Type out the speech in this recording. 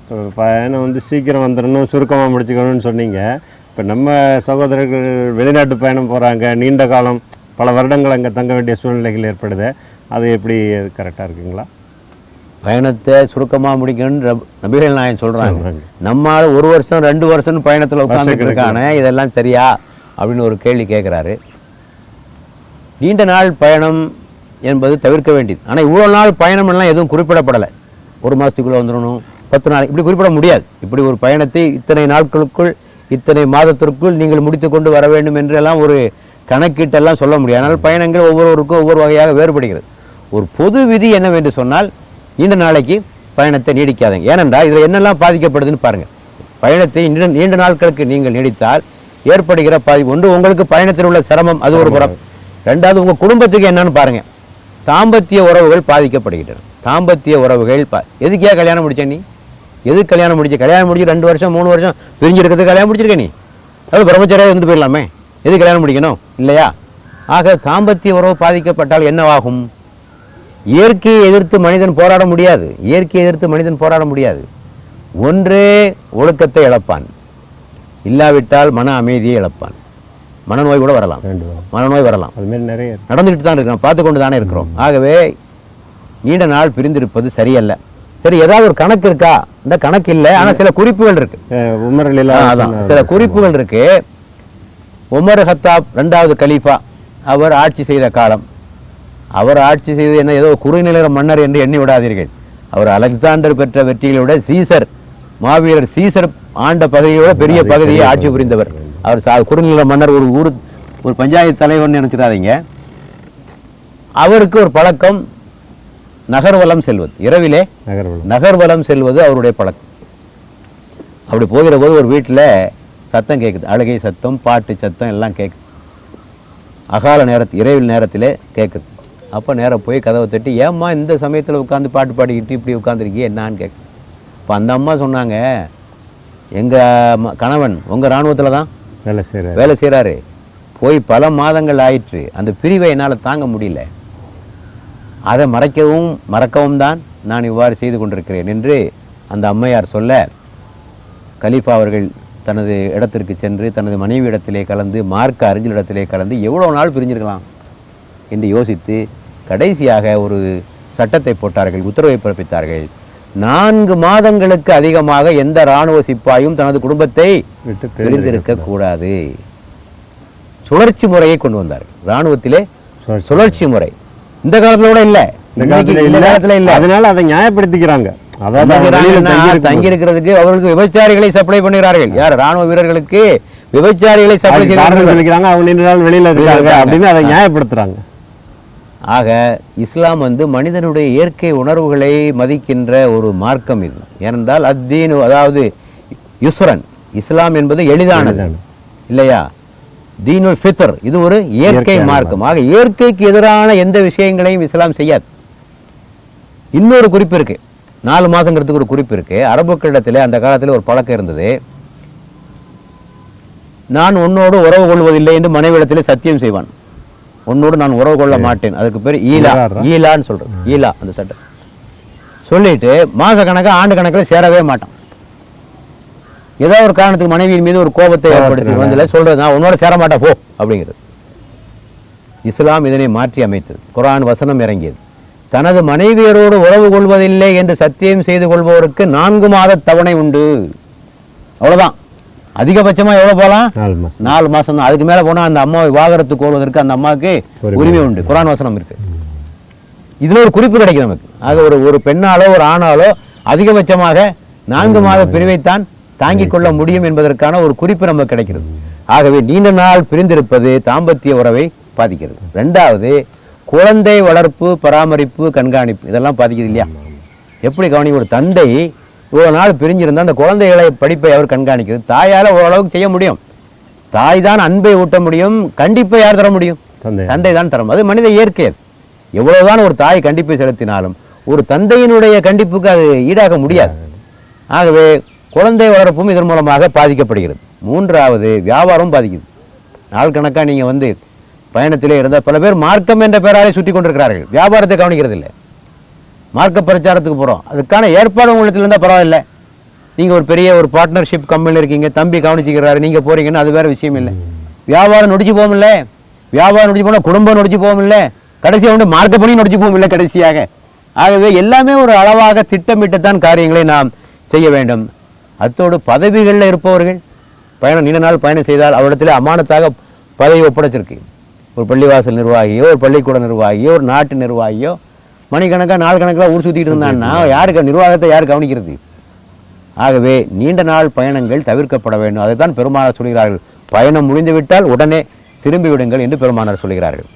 இப்போ பயணம் வந்து சீக்கிரம் வந்துடணும், சுருக்கமாக முடிச்சுக்கணும்னு சொன்னீங்க. இப்போ நம்ம சகோதரர்கள் வெளிநாட்டு பயணம் போகிறாங்க, நீண்ட காலம் பல வருடங்கள் அங்கே தங்க வேண்டிய சூழ்நிலைகள் ஏற்படுது. அது எப்படி கரெக்டாக இருக்குங்களா? பயணத்தை சுருக்கமாக முடிக்கணும்னு நபிகள் நாயகம் சொல்கிறாங்க. நம்மால் 1 வருஷம் 2 வருஷம்னு பயணத்தில் உட்காந்துட்டு இருக்கானே, இதெல்லாம் சரியா அப்படின்னு ஒரு கேள்வி கேட்குறாரு. நீண்ட நாள் பயணம் என்பது தவிர்க்க வேண்டியது. ஆனால் இவ்வளோ நாள் பயணம் எல்லாம் எதுவும் குறிப்பிடப்படலை. 1 மாதத்துக்குள்ளே வந்துடணும், 10 நாள் இப்படி குறிப்பிட முடியாது. இப்படி ஒரு பயணத்தை இத்தனை நாட்களுக்குள் இத்தனை மாதத்திற்குள் நீங்கள் முடித்து கொண்டு வர வேண்டும் என்று எல்லாம் ஒரு கணக்கீட்டெல்லாம் சொல்ல முடியாது. ஆனால் பயணங்கள் ஒவ்வொருவருக்கும் ஒவ்வொரு வகையாக வேறுபடுகிறது. ஒரு பொது விதி என்னவென்று சொன்னால், நீண்ட நாளைக்கு பயணத்தை நீடிக்காதீங்க. ஏனென்றால் இதில் என்னெல்லாம் பாதிக்கப்படுதுன்னு பாருங்கள். பயணத்தை நீண்ட நாட்களுக்கு நீங்கள் நீடித்தால் ஏற்படுகிற பாதிப்பு ஒன்று, உங்களுக்கு பயணத்தில் உள்ள சிரமம், அது ஒரு புறம். 2வது, உங்கள் குடும்பத்துக்கு என்னன்னு பாருங்கள், தாம்பத்திய உறவுகள் பாதிக்கப்படுகின்றன. தாம்பத்திய உறவுகள் எதுக்கே கல்யாணம் முடிச்ச நீ? எதுக்கு கல்யாணம் முடிச்சு? கல்யாணம் முடிச்சு 2 வருஷம் 3 வருஷம் பிரிஞ்சிருக்கிறதுக்கு கல்யாணம் முடிச்சிருக்க நீ? அதாவது பிரம்மச்சரியாக இருந்து போயிடலாமே, எது கல்யாணம் முடிக்கணும் இல்லையா? ஆக தாம்பத்திய உறவு பாதிக்கப்பட்டால் என்னவாகும்? இயற்கையை எதிர்த்து மனிதன் போராட முடியாது. இயற்கையை எதிர்த்து மனிதன் போராட முடியாது. ஒன்றே ஒழுக்கத்தை இழப்பான், இல்லாவிட்டால் மன அமைதியை இழப்பான். மனநோய் கூட வரலாம், மனநோய் வரலாம். அதுமாரி நிறைய நடந்துக்கிட்டு தான் இருக்கிறோம், பார்த்து கொண்டு தானே இருக்கிறோம். ஆகவே நீண்ட நாள் பிரிந்திருப்பது சரியல்ல. சரி, ஏதாவது ஒரு கணக்கு இருக்கா? இந்த கணக்கு இல்லை, ஆனால் சில குறிப்புகள் இருக்கு. அதான் சில குறிப்புகள் இருக்கு. உமர் ஹத்தாப் 2வது கலீஃபா அவர் ஆட்சி செய்த காலம். அவர் ஆட்சி செய்தது என்ன, ஏதோ குறுநில மன்னர் என்று எண்ணி விடாதீர்கள். அவர் அலெக்சாண்டர் பெற்ற வெற்றிகளை விட சீசர், மாவீரர் சீசர் ஆண்ட பகுதியோட பெரிய பகுதியை ஆட்சி புரிந்தவர். அவர் குறுநில மன்னர், ஒரு பஞ்சாயத்து தலைவர்னு நினைச்சிடாதீங்க. அவருக்கு ஒரு பழக்கம், நகர்வலம் செல்வது. இரவிலே நகர்வலம் செல்வது அவருடைய பழக்கம். அப்படி போகிற போது ஒரு வீட்டில் சத்தம் கேட்குது, அழுகை சத்தம், பாட்டு சத்தம் எல்லாம் கேட்குது. அகால நேரத்தில், இரவில் நேரத்திலே கேட்குது. அப்போ நேரம் போய் கதவை தட்டி, ஏம்மா இந்த சமயத்தில் உட்காந்து பாட்டு பாடிக்கிட்டு இப்படி உட்காந்துருக்கீங்க என்னான்னு கேட்கு. இப்போ அந்த அம்மா சொன்னாங்க, எங்கள் கணவன் உங்கள் இராணுவத்தில் தான் வேலை செய்கிறாரு, போய் பல மாதங்கள் ஆயிற்று, அந்த பிரிவை என்னால் தாங்க முடியல, அதை மறக்கவும் தான் நான் இவ்வாறு செய்து கொண்டிருக்கிறேன் என்று அந்த அம்மையார் சொல்ல, கலீஃபா அவர்கள் தனது இடத்திற்கு சென்று தனது மனைவி இடத்திலே கலந்து, மார்க்க அறிஞரிடத்திலே கலந்து எவ்வளோ நாள் பிரிஞ்சிருக்கலாம் என்று யோசித்து கடைசியாக ஒரு சட்டத்தை போட்டார்கள், உத்தரவை பிறப்பித்தார்கள். 4 மாதங்களுக்கு அதிகமாக எந்த இராணுவ சிப்பாயும் தனது குடும்பத்தை பிரிந்திருக்க கூடாது. சுழற்சி முறையை கொண்டு வந்தார்கள். இராணுவத்திலே சுழற்சி முறை இந்த காலத்துல கூட இல்லை, இந்த காலத்துல இல்லை. அதனால அதை நியாயப்படுத்திக்கிறாங்க. தங்கி இருக்கிறதுக்கு அவர்களுக்கு விபச்சாரிகளை சப்ளை பண்ணுகிறார்கள். யார்? ராணுவ வீரர்களுக்கு விபச்சாரிகளை சப்ளை செய்கிறாங்க. அவங்க நீண்ட நாள் வெளியில இருக்காங்க அப்படின்னு அதை நியாயப்படுத்துறாங்க. ஆக இஸ்லாம் மனிதனுடைய இயற்கை உணர்வுகளை மதிக்கின்ற ஒரு மார்க்கம் இது. ஏனென்றால் அத்தீன், அதாவது யுஸ்ரன், இஸ்லாம் என்பது எளிதானது இல்லையா? தீனுல் ஃபித்ர், இது ஒரு இயற்கை மார்க்கம். ஆக இயற்கைக்கு எதிரான எந்த விஷயங்களையும் இஸ்லாம் செய்யாது. இன்னொரு குறிப்பு இருக்கு, 4 மாதங்கிறதுக்கு ஒரு குறிப்பு இருக்கு. அரபுக்களிடத்தில் அந்த காலத்தில் ஒரு பழக்கம் இருந்தது, நான் உன்னோடு உறவு கொள்வதில்லை என்று மனைவிடத்திலே சத்தியம் செய்வான். உன்னோடு நான் உறவு கொள்ள மாட்டேன், அதுக்கு பேர் ஈலா, ஈலான்னு சொல்றது. ஈலா அந்த சட்டம் சொல்லிட்டு மாச கணக்காக ஆண்டு கணக்கில் சேரவே மாட்டான். ஏதோ ஒரு காரணத்துக்கு மனைவியின் மீது ஒரு கோபத்தை ஏற்படுத்தி வந்து சொல்றது, நான் உன்னோட சேர மாட்டேன் போ அப்படிங்கிறது. இஸ்லாம் இதனை மாற்றி அமைத்தது. குர்ஆன் வசனம் இறங்கியது, தனது மனைவியரோடு உறவு கொள்வதில்லை என்று சத்தியம் செய்து கொள்பவருக்கு 4 மாத தவணை உண்டு. அவ்வளவுதான். அதிகபட்சமா எவ்வளவு போகலாம்? 4 மாசம் தான். அதுக்கு மேல போனா அந்த அம்மாவை விவாகரத்து கோருவதற்கு அந்த அம்மாவுக்கு உரிமை உண்டு. குர்ஆன் வசனம் இருக்கு. இதுல ஒரு குறிப்பு கிடைக்கும் நமக்கு. ஆக ஒரு பெண்ணாலோ ஒரு ஆணாலோ அதிகபட்சமாக 4 மாத பிரிவைத்தான் தாங்கிக் கொள்ள முடியும் என்பதற்கான ஒரு குறிப்பு நமக்கு கிடைக்கிறது. ஆகவே நீண்ட நாள் பிரிந்திருப்பது தாம்பத்திய உறவை பாதிக்கிறது. 2வது, குழந்தை வளர்ப்பு, பராமரிப்பு, கண்காணிப்பு, இதெல்லாம் பாதிக்குது இல்லையா? எப்படி கவனி, ஒரு தந்தை இவ்வளோ நாள் பிரிஞ்சிருந்தா அந்த குழந்தைகளை படிப்பை அவர் கண்காணிக்கிறது. தாயால் ஓரளவுக்கு செய்ய முடியும். தாய் தான் அன்பை ஊட்ட முடியும், கண்டிப்பை யார் தர முடியும்? தந்தை தான் தர முடியும். அது மனித இயற்கை. எவ்வளவுதான் ஒரு தாய் கண்டிப்பை செலுத்தினாலும் ஒரு தந்தையினுடைய கண்டிப்புக்கு அது ஈடாக முடியாது. ஆகவே குழந்தை வளர்ப்பும் இதன் மூலமாக பாதிக்கப்படுகிறது. 3வது, வியாபாரம் பாதிக்குது. நாள் கணக்காக நீங்கள் பயணத்திலே இருந்தால் பல பேர் மார்க்கம் என்ற பெயராலே சுற்றி கொண்டிருக்கிறார்கள், வியாபாரத்தை கவனிக்கிறது இல்லை. மார்க்க பிரச்சாரத்துக்கு போகிறோம், அதுக்கான ஏற்பாடு உங்களுக்கு இருந்தால் பரவாயில்லை. நீங்கள் ஒரு பெரிய ஒரு பார்ட்னர்ஷிப் கம்பெனியில் இருக்கீங்க, தம்பி கவனிச்சுக்கிறாரு, நீங்கள் போகிறீங்கன்னு அது வேறு விஷயம் இல்லை. வியாபாரம் நொடிச்சு போகும்ல, வியாபாரம் நொடிச்சு போனால் குடும்பம் நொடிச்சு போகும்ல, கடைசியாக வந்து மார்க்க பண்ணி நொடிச்சு போகும்ல கடைசியாக. ஆகவே எல்லாமே ஒரு அளவாக திட்டமிட்டுத்தான் காரியங்களை நாம் செய்ய வேண்டும். அத்தோடு பதவிகளில் இருப்பவர்கள் நீண்ட நாள் பயணம் செய்தால் அவரிடத்துல அமானத்தாக பதவி ஒப்படைச்சிருக்கு. ஒரு பள்ளிவாசல் நிர்வாகியோ, ஒரு பள்ளிக்கூட நிர்வாகியோ, ஒரு நாட்டு நிர்வாகியோ மணிக்கணக்காக நாள் கணக்கில் ஊர் சுற்றிட்டு இருந்தான்னா யாருக்கு நிர்வாகத்தை யார் கவனிக்கிறது? ஆகவே நீண்ட நாள் பயணங்கள் தவிர்க்கப்பட வேண்டும். அதைத்தான் பெருமானார் சொல்கிறார்கள். பயணம் முடிந்துவிட்டால் உடனே திரும்பி விடுங்கள் என்று பெருமானார் சொல்கிறார்கள்.